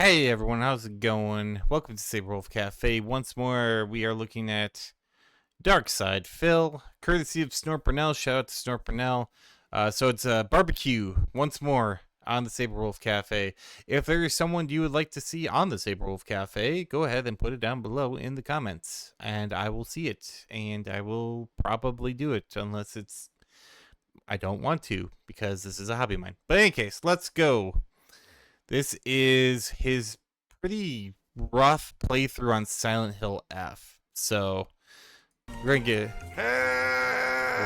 Hey everyone, how's it going? Welcome to Saber Wolf Cafe. Once more, we are looking at Dark Side Phil, courtesy of Snort Burnell. Shout out to Snort Burnell. So it's a barbecue once more on the Saber Wolf Cafe. If there is someone you would like to see on the Saber Wolf Cafe, go ahead and put it down below in the comments, and I will see it, and I will probably do it unless I don't want to because this is a hobby of mine. But in any case, let's go. This is his pretty rough playthrough on Silent Hill F. So we're gonna get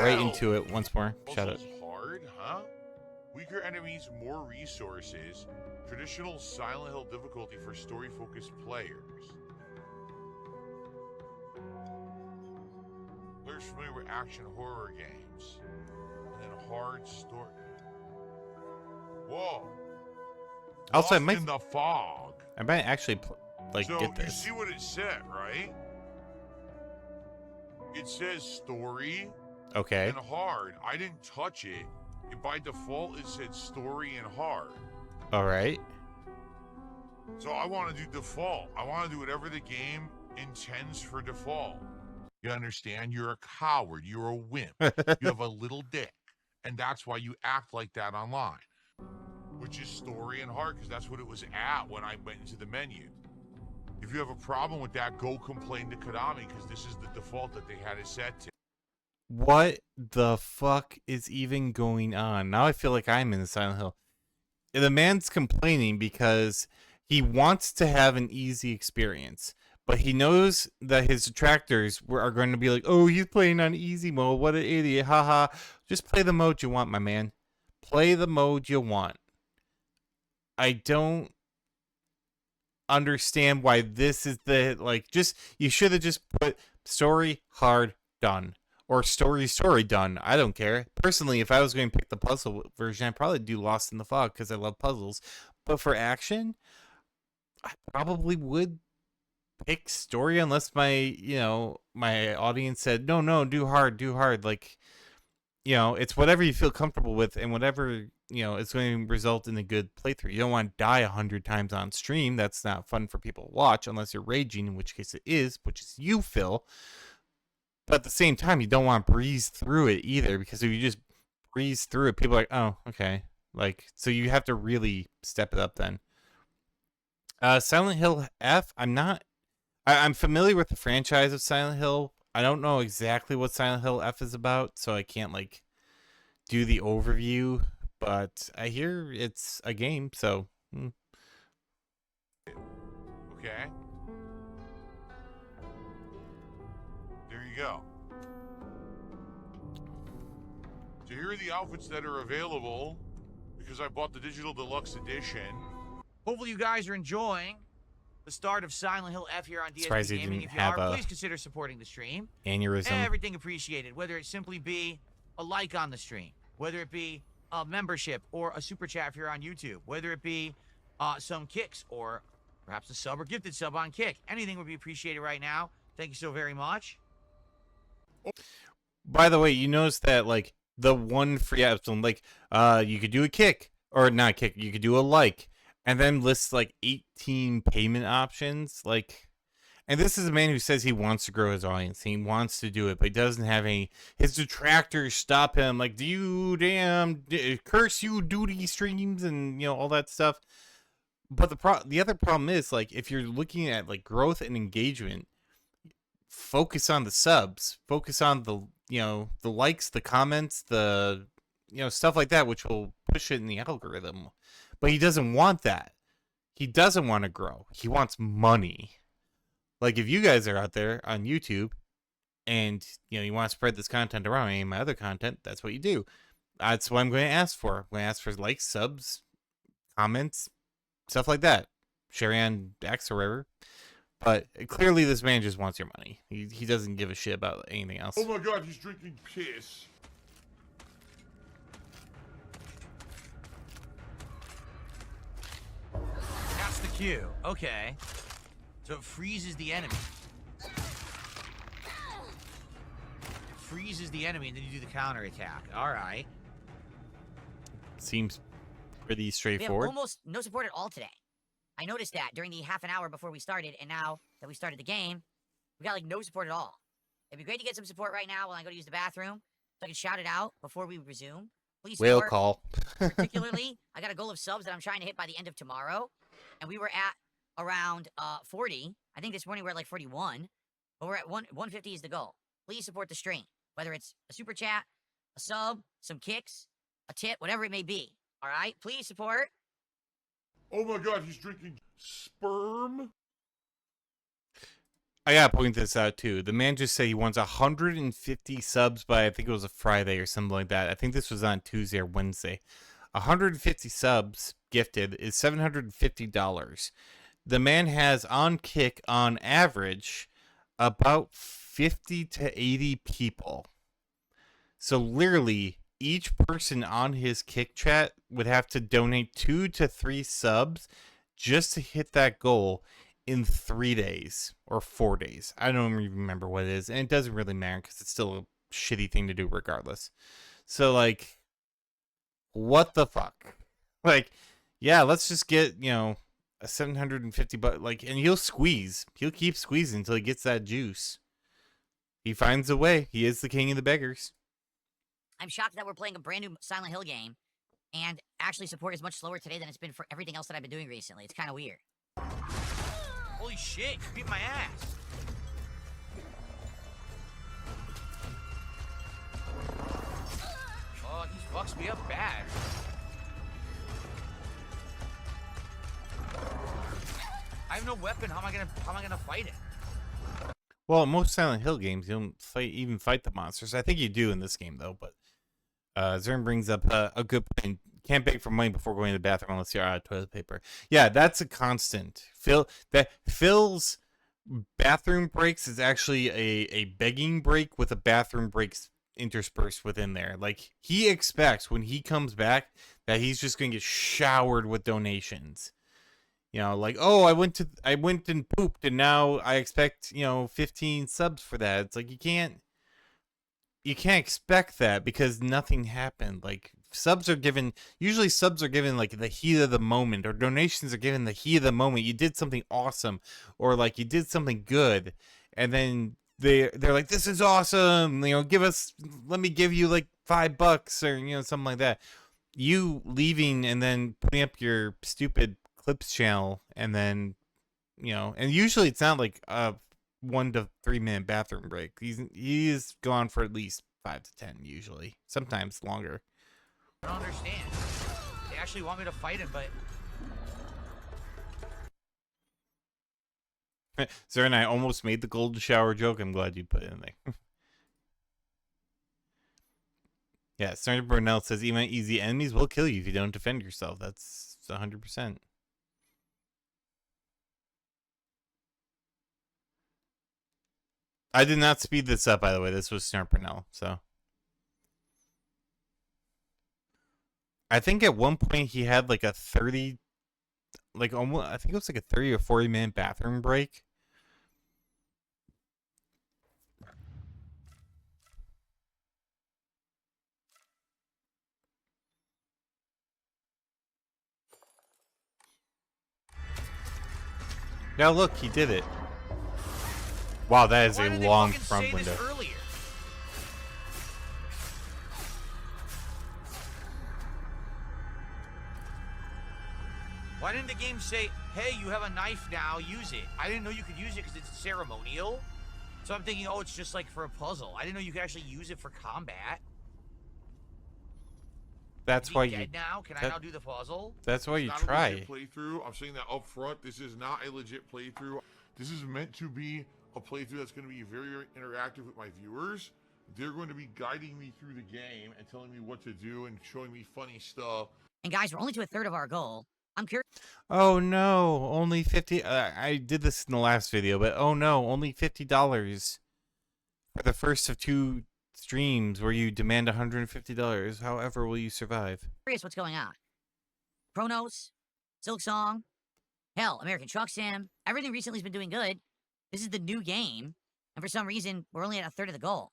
right into it once more. Shout out. Hard, huh? Weaker enemies, more resources. Traditional Silent Hill difficulty for story-focused players. Players familiar with action horror games. And then hard story. Whoa. Also, Lost in the fog. I might actually get this. You see what it said, right? It says story. Okay. And hard. I didn't touch it. By default, it said story and hard. All right. So I want to do default. I want to do whatever the game intends for default. You understand? You're a coward. You're a wimp. You have a little dick. And that's why you act like that online. Which is story and hard, because that's what it was at when I went into the menu. If you have a problem with that, go complain to Konami, because this is the default that they had it set to. What the fuck is even going on? Now I feel like I'm in the Silent Hill. The man's complaining because he wants to have an easy experience, but he knows that his detractors are going to be like, oh, he's playing on easy mode. What an idiot. Haha. Just play the mode you want, my man. Play the mode you want. I don't understand why this is you should have just put story hard done or story done. I don't care. Personally, if I was going to pick the puzzle version, I'd probably do Lost in the Fog because I love puzzles. But for action, I probably would pick story unless my audience said, no, do hard. Like, it's whatever you feel comfortable with and whatever, it's going to result in a good playthrough. You don't want to die 100 times on stream. That's not fun for people to watch unless you're raging, in which case it is, which is you, Phil. But at the same time, you don't want to breeze through it either, because if you just breeze through it, people are like, oh, okay. Like, so you have to really step it up then. Silent Hill F, I'm familiar with the franchise of Silent Hill. I don't know exactly what Silent Hill F is about, so I can't do the overview, but I hear it's a game, so Okay. There you go. So here are the outfits that are available because I bought the digital deluxe edition. Hopefully you guys are enjoying the start of Silent Hill F here on DSP surprised he Gaming. didn't If you have are, a please consider supporting the stream. aneurysm. Everything appreciated, whether it simply be a like on the stream, whether it be a membership or a super chat if you're on YouTube, whether it be some kicks or perhaps a sub or gifted sub on Kick. Anything would be appreciated right now. Thank you so very much. By the way, you notice that the one free option, you could do a kick or not kick, you could do a like, and then lists 18 payment options. And this is a man who says he wants to grow his audience. He wants to do it, but he doesn't have any. His detractors stop him. Like, do you curse you duty streams and all that stuff. But the other problem is if you're looking at growth and engagement, focus on the subs, focus on the the likes, the comments, the stuff like that, which will push it in the algorithm. But he doesn't want that. He doesn't want to grow. He wants money. If you guys are out there on YouTube and you want to spread this content around, any of my other content, that's what you do. That's what I'm going to ask for. I'm going to ask for likes, subs, comments, stuff like that. Share on X or wherever. But clearly this man just wants your money. He doesn't give a shit about anything else. Oh my god, he's drinking piss. That's the cue. Okay. So it freezes the enemy. It freezes the enemy, and then you do the counter attack. All right. Seems pretty We have straightforward. almost no support at all today. I noticed that during the half an hour before we started, and now that we started the game, we got like no support at all. It'd be great to get some support right now while I go to use the bathroom, so I can shout it out before we resume. Please Whale support. call. Particularly, I got a goal of subs that I'm trying to hit by the end of tomorrow, and we were at around 40. I think this morning we're at like 41, but we're at 150 is the goal. Please support the stream, whether it's a super chat, a sub, some kicks, a tip, whatever it may be. All right, please support. Oh my God, he's drinking sperm. I gotta point this out too. The man just said he wants 150 subs by, I think it was a Friday or something like that. I think this was on Tuesday or Wednesday. 150 subs gifted is $750. The man has on Kick on average about 50 to 80 people. So literally each person on his Kick chat would have to donate 2 to 3 subs just to hit that goal in 3 days or 4 days. I don't even remember what it is, and it doesn't really matter because it's still a shitty thing to do regardless. So like, what the fuck? Like, yeah, let's just get, you know, a 750 like, and he'll keep squeezing until he gets that juice. He finds a way. He is the king of the beggars. I'm shocked that we're playing a brand new Silent Hill game, and actually support is much slower today than it's been for everything else that I've been doing recently. It's kind of weird. Holy shit, you beat my ass. Oh, he fucks me up bad. I have no weapon. How am I gonna fight it? Well, in most Silent Hill games, you don't even fight the monsters. I think you do in this game, though. But Zern brings up a good point. Can't beg for money before going to the bathroom unless you're out of toilet paper. Yeah, that's a constant. Phil's bathroom breaks is actually a begging break with a bathroom breaks interspersed within there. Like, he expects when he comes back that he's just going to get showered with donations. You know, like, oh, I went and pooped, and now I expect, 15 subs for that. It's like you can't expect that because nothing happened. Like, usually subs are given like the heat of the moment, or donations are given the heat of the moment. You did something awesome, or like you did something good, and then they're like, this is awesome. Let me give you like $5 or something like that. You leaving and then putting up your stupid clips channel, and then and usually it's not like a 1 to 3 minute bathroom break. He's gone for at least 5 to 10 usually, sometimes longer. I don't understand. They actually want me to fight him, but Sir and I almost made the golden shower joke. I'm glad you put it in there. Yeah, Sergeant Burnell says even easy enemies will kill you if you don't defend yourself. That's 100%. I did not speed this up, by the way. This was Snarp Burnell, so. I think at one point he had like a 30, like almost, I think it was like a 30 or 40 minute bathroom break. Now look, he did it. Wow, that is why a didn't they long fucking front say window. this earlier? Why didn't the game say, hey, you have a knife now, use it? I didn't know you could use it because it's ceremonial. So I'm thinking, oh, it's just like for a puzzle. I didn't know you could actually use it for combat. That's Is he why dead you. now? Can I now do the puzzle? That's why you Not a try. legit playthrough. I'm saying that up front. This is not a legit playthrough. This is meant to be a playthrough that's going to be very, very interactive with my viewers. They're going to be guiding me through the game and telling me what to do and showing me funny stuff. And guys, we're only to a third of our goal. I'm curious. Oh no, only 50. I did this in the last video, but oh no, only $50 for the first of 2 streams where you demand $150. However, will you survive? What's going on. Chronos, Silk Song, hell, American Truck Sim. Everything recently has been doing good. This is the new game, and for some reason, we're only at a third of the goal.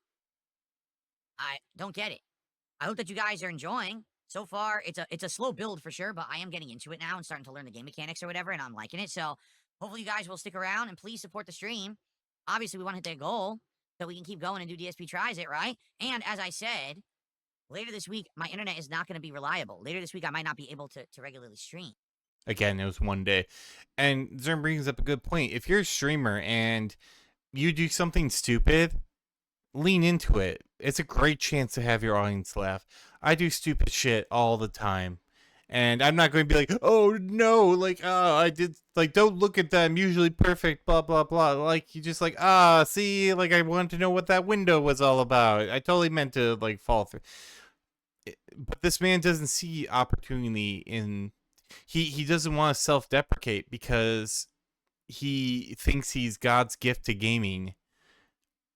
I don't get it. I hope that you guys are enjoying. so far it's a slow build for sure, but I am getting into it now and starting to learn the game mechanics or whatever, and I'm liking it. So hopefully you guys will stick around and please support the stream. Obviously, we want to hit that goal so we can keep going and do DSP tries it, right? And as I said, later this week, my internet is not going to be reliable. Later this week, I might not be able to regularly stream. Again, it was one day. And Zern brings up a good point. If you're a streamer and you do something stupid, lean into it. It's a great chance to have your audience laugh. I do stupid shit all the time. And I'm not going to be like, oh no, like, I did, like, don't look at that, I'm usually perfect, blah, blah, blah. Like, you just like, see, like, I wanted to know what that window was all about. I totally meant to, like, fall through. But this man doesn't see opportunity in, he doesn't want to self-deprecate because he thinks he's God's gift to gaming,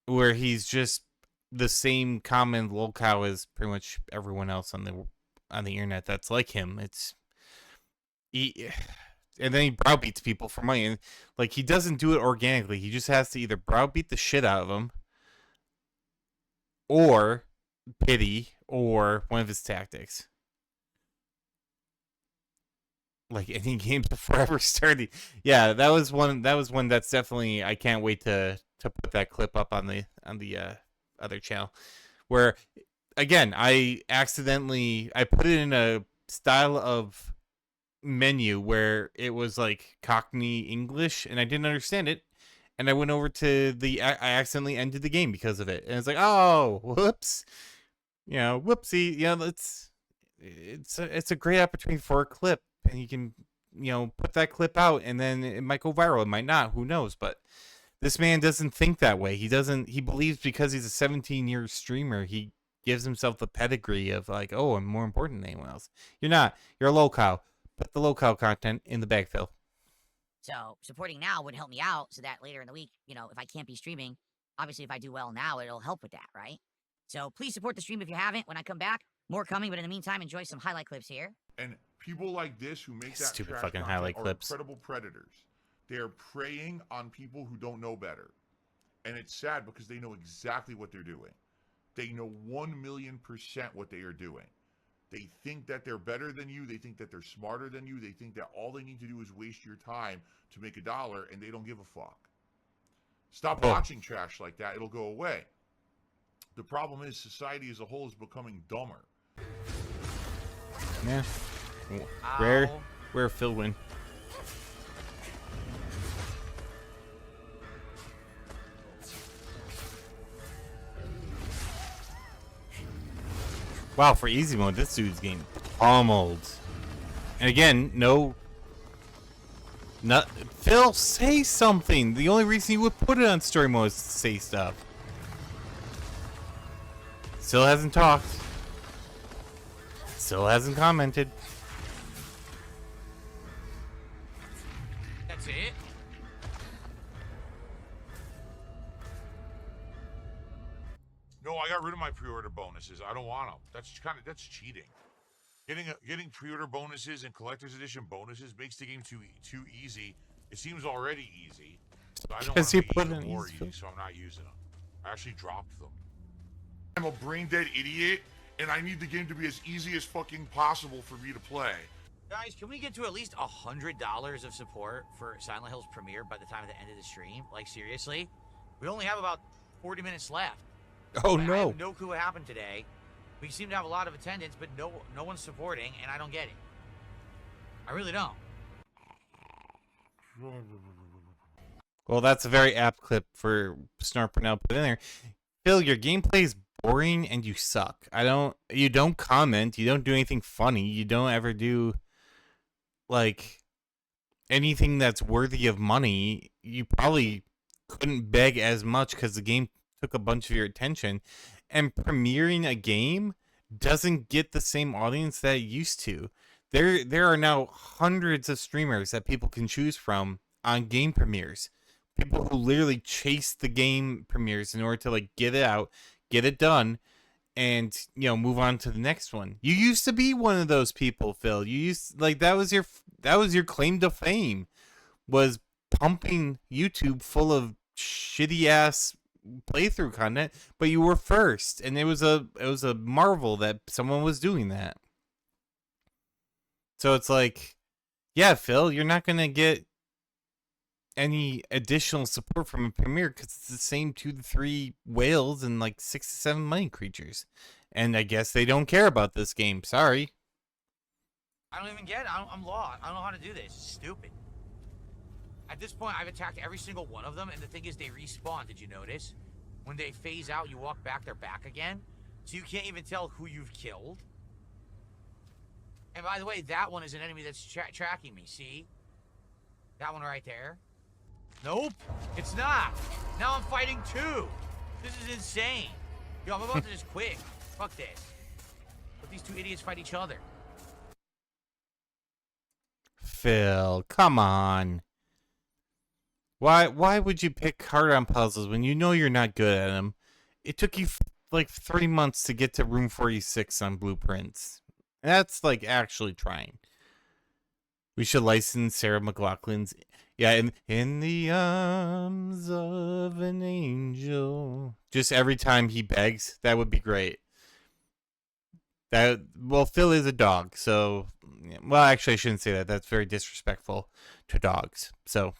where he's just the same common lolcow as pretty much everyone else on the internet that's like him. And then he browbeats people for money, and like he doesn't do it organically. He just has to either browbeat the shit out of them, or pity, or one of his tactics. Like any games before ever starting. Yeah, that was one that's definitely, I can't wait to put that clip up on the other channel, where again I put it in a style of menu where it was like Cockney English and I didn't understand it, and I went over to I accidentally ended the game because of it, and it's like, oh whoops, whoopsie. It's a great opportunity for a clip, and you can put that clip out, and then it might go viral, it might not, who knows. But this man doesn't think that way. He believes because he's a 17-year streamer, he gives himself the pedigree of like, oh, I'm more important than anyone else. You're not. You're a lolcow. Put the lolcow content in the bag, Phil. So supporting now would help me out so that later in the week, if I can't be streaming, obviously if I do well now, it'll help with that, right? So please support the stream if you haven't. When I come back, more coming, but in the meantime, enjoy some highlight clips here. And people like this who make that Stupid trash fucking content highlight are clips. incredible predators. They are preying on people who don't know better. And it's sad because they know exactly what they're doing. They know 1,000,000% what they are doing. They think that they're better than you. They think that they're smarter than you. They think that all they need to do is waste your time to make $1, and they don't give a fuck. Stop watching trash like that. It'll go away. The problem is society as a whole is becoming dumber. Yeah. Where Phil win. Wow, for easy mode, this dude's getting pummeled. And again, Phil, say something. The only reason you would put it on story mode is to say stuff. Still hasn't talked. Still hasn't commented. That's it? No, I got rid of my pre-order bonuses. I don't want them. That's cheating. Getting pre-order bonuses and collector's edition bonuses makes the game too easy. It seems already easy. So I don't want to make it even more easy, so I'm not using them. I actually dropped them. I'm a brain dead idiot, and I need the game to be as easy as fucking possible for me to play. Guys, can we get to at least $100 of support for Silent Hill's premiere by the time of the end of the stream? Like, seriously? We only have about 40 minutes left. Oh, I no. have no clue what happened today. We seem to have a lot of attendance, but no one's supporting, and I don't get it. I really don't. Well, that's a very apt clip for Snarper now put in there. Phil, your gameplay is boring and you suck. You don't comment, you don't do anything funny, you don't ever do like anything that's worthy of money. You probably couldn't beg as much because the game took a bunch of your attention, and premiering a game doesn't get the same audience that it used to. There are now hundreds of streamers that people can choose from on game premieres. People who literally chase the game premieres in order to like get it out, get it done, and move on to the next one. You used to be one of those people, Phil. You used that was your claim to fame, was pumping YouTube full of shitty ass playthrough content, but you were first, and it was a marvel that someone was doing that. So it's like, yeah, Phil, you're not gonna get any additional support from a premier because it's the same 2 to 3 whales and like 6 to 7 money creatures. And I guess they don't care about this game. Sorry. I don't even get it. I'm lost. I don't know how to do this. It's stupid. At this point, I've attacked every single one of them, and the thing is, they respawn. Did you notice? When they phase out, you walk back, they're back again. So you can't even tell who you've killed. And by the way, that one is an enemy that's tracking me. See? That one right there. Nope, it's not. Now I'm fighting 2. This is insane. Yo, I'm about to just quit. Fuck this. Let these 2 idiots fight each other. Phil, come on. Why would you pick hard on puzzles when you know you're not good at them? It took you like 3 months to get to room 46 on Blueprints. That's like actually trying. We should license Sarah McLachlan's, yeah, in the arms of an angel. Just every time he begs, that would be great. Well, Phil is a dog, so, well, actually, I shouldn't say that. That's very disrespectful to dogs. So,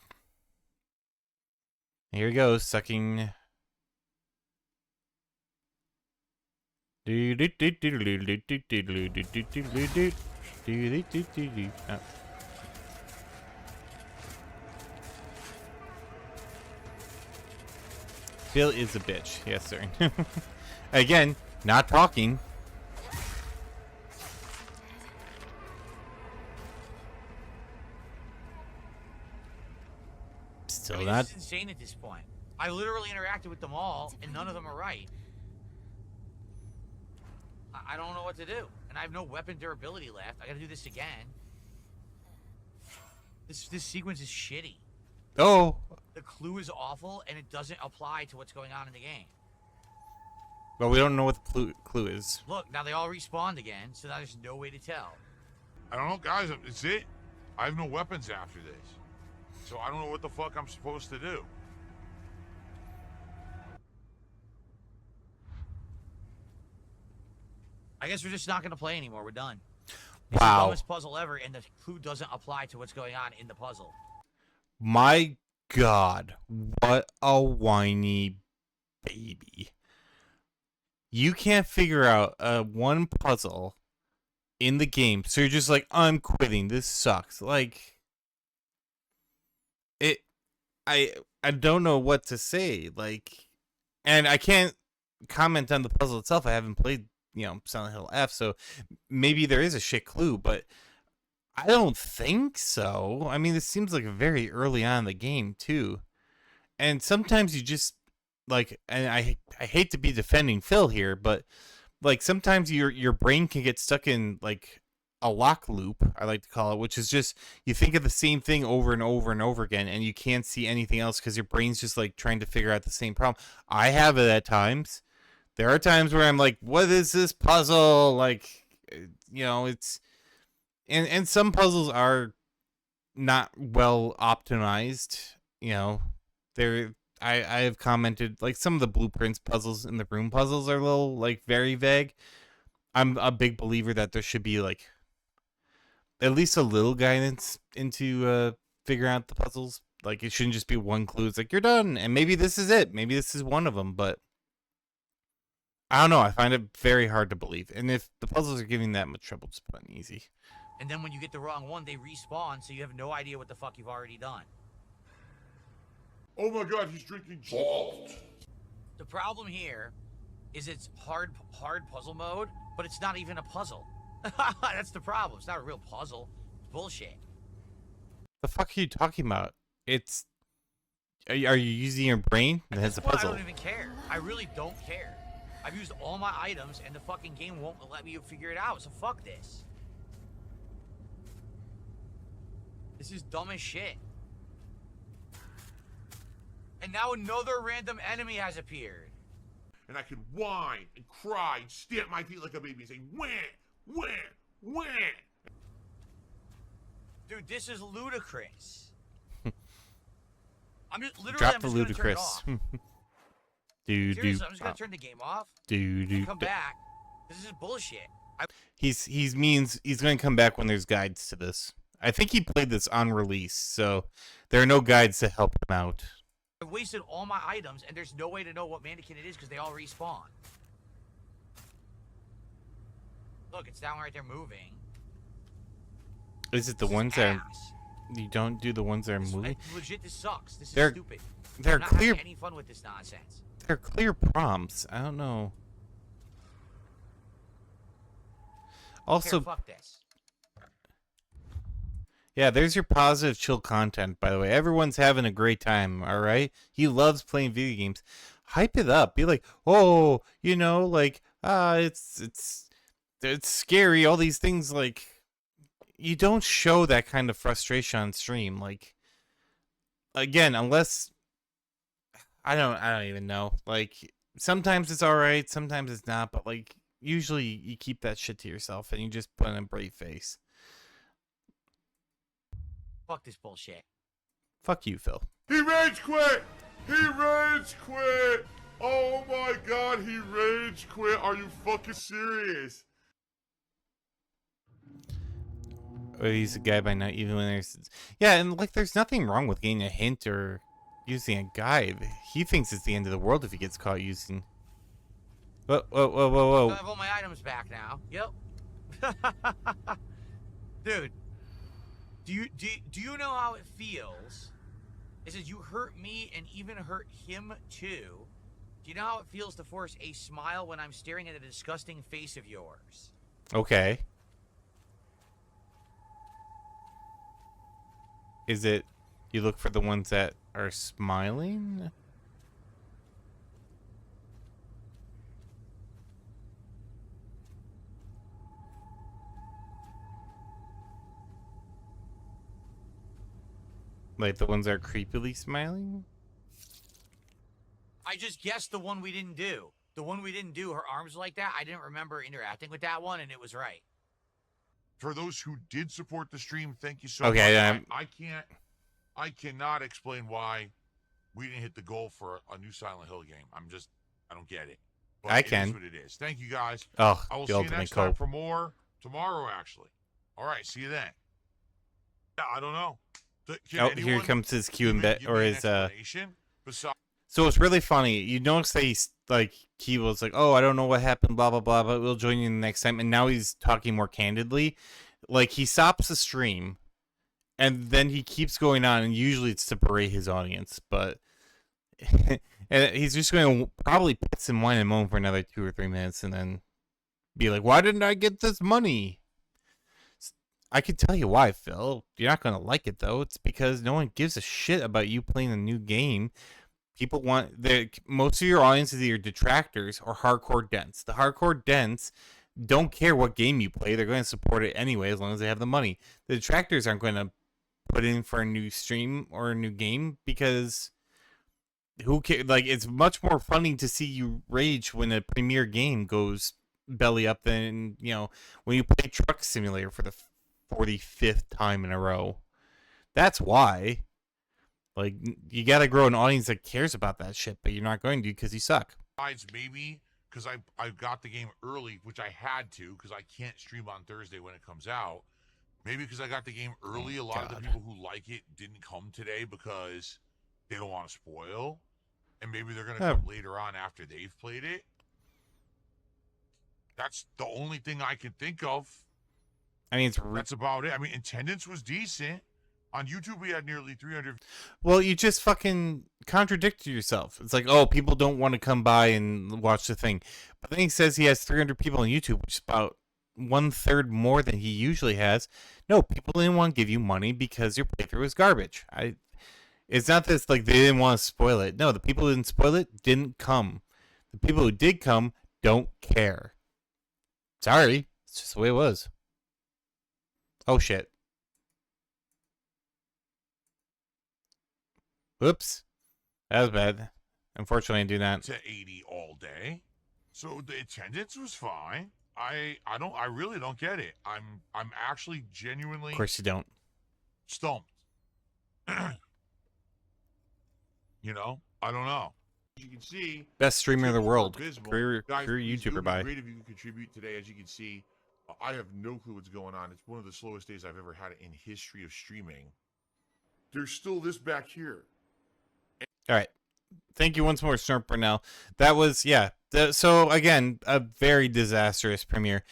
here he goes, sucking. Oh. Phil is a bitch. Yes, sir. Again, not talking. Still not. This is insane at this point. I literally interacted with them all, and none of them are right. I don't know what to do, and I have no weapon durability left. I gotta do this again. This sequence is shitty. Oh. The clue is awful, and it doesn't apply to what's going on in the game. Well, we don't know what the clue is. Look, now they all respawned again, so now there's no way to tell. I don't know, guys. It's it. I have no weapons after this. So I don't know what the fuck I'm supposed to do. I guess we're just not gonna play anymore. We're done. It's Wow. the dumbest puzzle ever, and the clue doesn't apply to what's going on in the puzzle. My God, what a whiny baby. You can't figure out one puzzle in the game, so you're just like, I'm quitting. This sucks. Like, I don't know what to say. Like, and I can't comment on the puzzle itself. I haven't played, Silent Hill F, so maybe there is a shit clue, but I don't think so. I mean, this seems like very early on in the game, too. And sometimes you just, like, and I hate to be defending Phil here, but, like, sometimes your brain can get stuck in, like, a lock loop, I like to call it, which is just, you think of the same thing over and over and over again, and you can't see anything else because your brain's just, like, trying to figure out the same problem. I have it at times. There are times where I'm like, what is this puzzle? Like, it's... And some puzzles are not well optimized, I have commented, like, some of the Blueprints puzzles in the room puzzles are a little, like, very vague. I'm a big believer that there should be, like, at least a little guidance into figuring out the puzzles. Like, it shouldn't just be one clue. It's like, you're done, and maybe this is it. Maybe this is one of them, but I don't know. I find it very hard to believe. And if the puzzles are giving that much trouble, just put it in easy. And then when you get the wrong one, they respawn, so you have no idea what the fuck you've already done. Oh my God, he's drinking salt. The problem here is it's hard puzzle mode, but it's not even a puzzle. That's the problem. It's not a real puzzle. It's bullshit. The fuck are you talking about? It's... Are you using your brain? That's a puzzle. I don't even care. I really don't care. I've used all my items, and the fucking game won't let me figure it out, so fuck this. This is dumb as shit. And now another random enemy has appeared. And I can whine and cry and stamp my feet like a baby and say, wah, wah, wah. Dude, this is ludicrous. I'm just literally Drop I'm the just ludicrous. Gonna turn it off. Seriously, I'm just gonna turn the game off. And come back. This is bullshit. He's going to come back when there's guides to this. I think he played this on release, so there are no guides to help him out. I've wasted all my items, and there's no way to know what mannequin it is because they all respawn. Look, it's down right there moving. Is it the This is ones that ass. you don't do the ones that are This, moving? legit, this sucks. This is They're- stupid. They're I'm not clear. having any fun with this nonsense. They're clear prompts. I don't know. Also, Here, fuck this. yeah, there's your positive chill content, by the way. Everyone's having a great time, all right? He loves playing video games. Hype it up. Be like, "Oh, you know, like, it's scary, all these things." Like, you don't show that kind of frustration on stream. Like, again, unless I don't even know. Like, sometimes it's all right, sometimes it's not, but like usually you keep that shit to yourself and you just put on a brave face. Fuck this bullshit. Fuck you, Phil. He rage quit! He rage quit! Oh my god, he rage quit. Are you fucking serious? Or he's a guy by night, even when there's... Yeah, and like there's nothing wrong with getting a hint or using a guide. He thinks it's the end of the world if he gets caught using... Whoa, whoa, whoa, whoa, whoa. I have all my items back now. Yep. Dude, do you know how it feels? It says you hurt me and even hurt him too. Do you know how it feels to force a smile when I'm staring at a disgusting face of yours? Okay. Is it you look for the ones that are smiling? Like the ones that are creepily smiling? I just guessed the one we didn't do. The one we didn't do, her arms were like that. I didn't remember interacting with that one, and it was right. For those who did support the stream, thank you so Okay, much. I cannot explain why we didn't hit the goal for a new Silent Hill game. I don't get it. But I it can. is what it is. Thank you guys. Oh, I will the see you ultimate next time cope. for more tomorrow, actually. All right, see you then. Yeah, I don't know. Can Oh, here anyone comes his Q give and me- bet give or me an his explanation besides So it's really funny. You notice that he's like he was like, "Oh, I don't know what happened, blah blah blah, but we'll join you the next time." And now he's talking more candidly. Like he stops the stream, and then he keeps going on, and usually it's to berate his audience, but and he's just going to probably piss and whine and moan for another 2 or 3 minutes, and then be like, "Why didn't I get this money?" I can tell you why, Phil. You're not going to like it though. It's because no one gives a shit about you playing a new game. People want most of your audience is either detractors or hardcore dents. The hardcore dents don't care what game you play; they're going to support it anyway as long as they have the money. The detractors aren't going to put in for a new stream or a new game because who cares? Like it's much more funny to see you rage when a premier game goes belly up than when you play Truck Simulator for the 45th time in a row. That's why. Like, you gotta grow an audience that cares about that shit, but you're not going to because you suck. maybe because I got the game early, which I had to because I can't stream on Thursday when it comes out. Maybe because I got the game early, a lot of the people who like it didn't come today because they don't want to spoil, and maybe they're gonna come later on after they've played it. That's the only thing I can think of. I mean, That's about it. I mean, attendance was decent. On YouTube, we had nearly 300. Well, you just fucking contradicted yourself. It's like, oh, people don't want to come by and watch the thing. But then he says he has 300 people on YouTube, which is about 1/3 more than he usually has. No, people didn't want to give you money because your playthrough was garbage. It's not this like they didn't want to spoil it. No, the people who didn't spoil it didn't come. The people who did come don't care. Sorry, it's just the way it was. Oh shit. Oops. That was bad. Unfortunately, I do not. To 80 all day. So the attendance was fine. I really don't get it. I'm actually genuinely Of course you don't. stumped. I don't know. As you can see, Best streamer in the tips were world. abysmal. Career Guys, please, it YouTuber would be by. great if you could contribute today. As you can see, I have no clue what's going on. It's one of the slowest days I've ever had in history of streaming. There's still this back here. All right. Thank you once more, Snort Burnell. That was, yeah. So, again, a very disastrous premiere.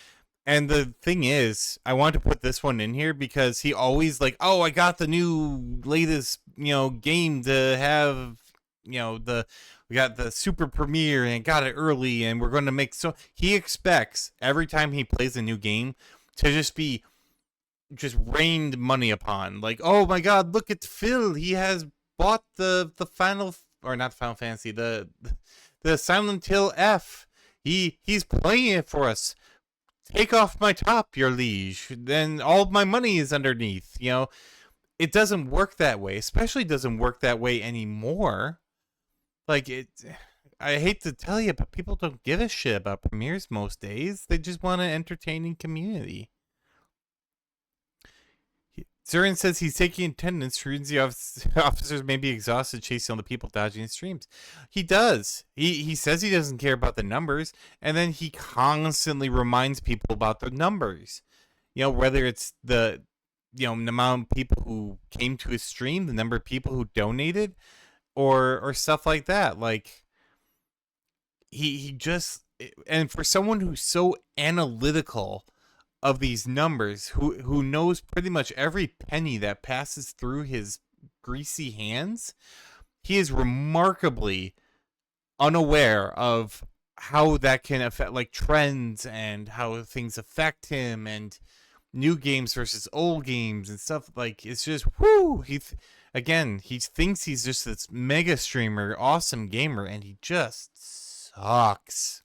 And the thing is, I want to put this one in here because he always like, oh, I got the new latest, game to have, we got the super premiere and got it early and we're going to make so he expects every time he plays a new game to just be just rained money upon. Like, oh my God, look at Phil. He has bought the final, or not Final Fantasy, the Silent Hill F. He's playing it for us. Take off my top, your liege. Then all my money is underneath. It doesn't work that way. Especially doesn't work that way anymore. Like I hate to tell you, but people don't give a shit about premieres most days. They just want an entertaining community. Zurin says he's taking attendance. Frequency officers may be exhausted chasing all the people dodging his streams. He does. He says he doesn't care about the numbers, and then he constantly reminds people about the numbers. Whether it's the amount of people who came to his stream, the number of people who donated, or stuff like that. Like he just, and for someone who's so analytical of these numbers, who knows pretty much every penny that passes through his greasy hands, he is remarkably unaware of how that can affect like trends and how things affect him and new games versus old games and stuff. Like, it's just whoo. He thinks he's just this mega streamer, awesome gamer, and he just sucks.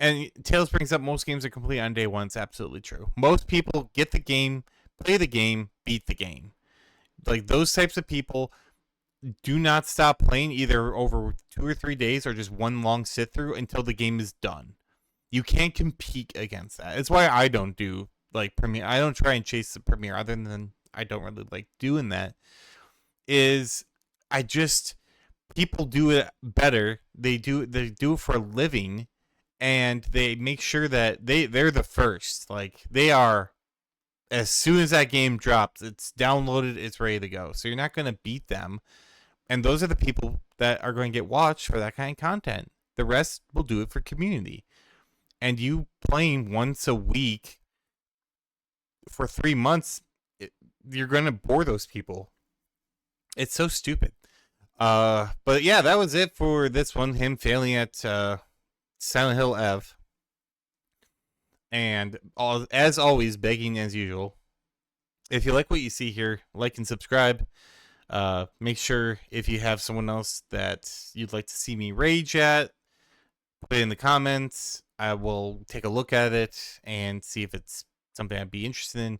And Tails brings up most games are complete on day one. It's absolutely true. Most people get the game, play the game, beat the game. Like, those types of people do not stop playing either over 2 or 3 days or just one long sit through until the game is done. You can't compete against that. It's why I don't do like premiere. I don't try and chase the premiere, other than I don't really like doing that. People do it better. They do it for a living. And they make sure that they're the first. Like, they are, as soon as that game drops, it's downloaded, it's ready to go. So you're not going to beat them. And those are the people that are going to get watched for that kind of content. The rest will do it for community. And you playing once a week for 3 months, you're going to bore those people. It's so stupid. But yeah, that was it for this one. Him failing at Silent Hill F. And as always, begging as usual, if you like what you see here, like and subscribe. Make sure if you have someone else that you'd like to see me rage at, put it in the comments. I will take a look at it and see if it's something I'd be interested in.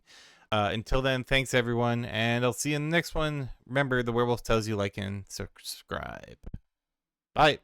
Until then, thanks everyone, and I'll see you in the next one. Remember, the werewolf tells you like and subscribe. Bye.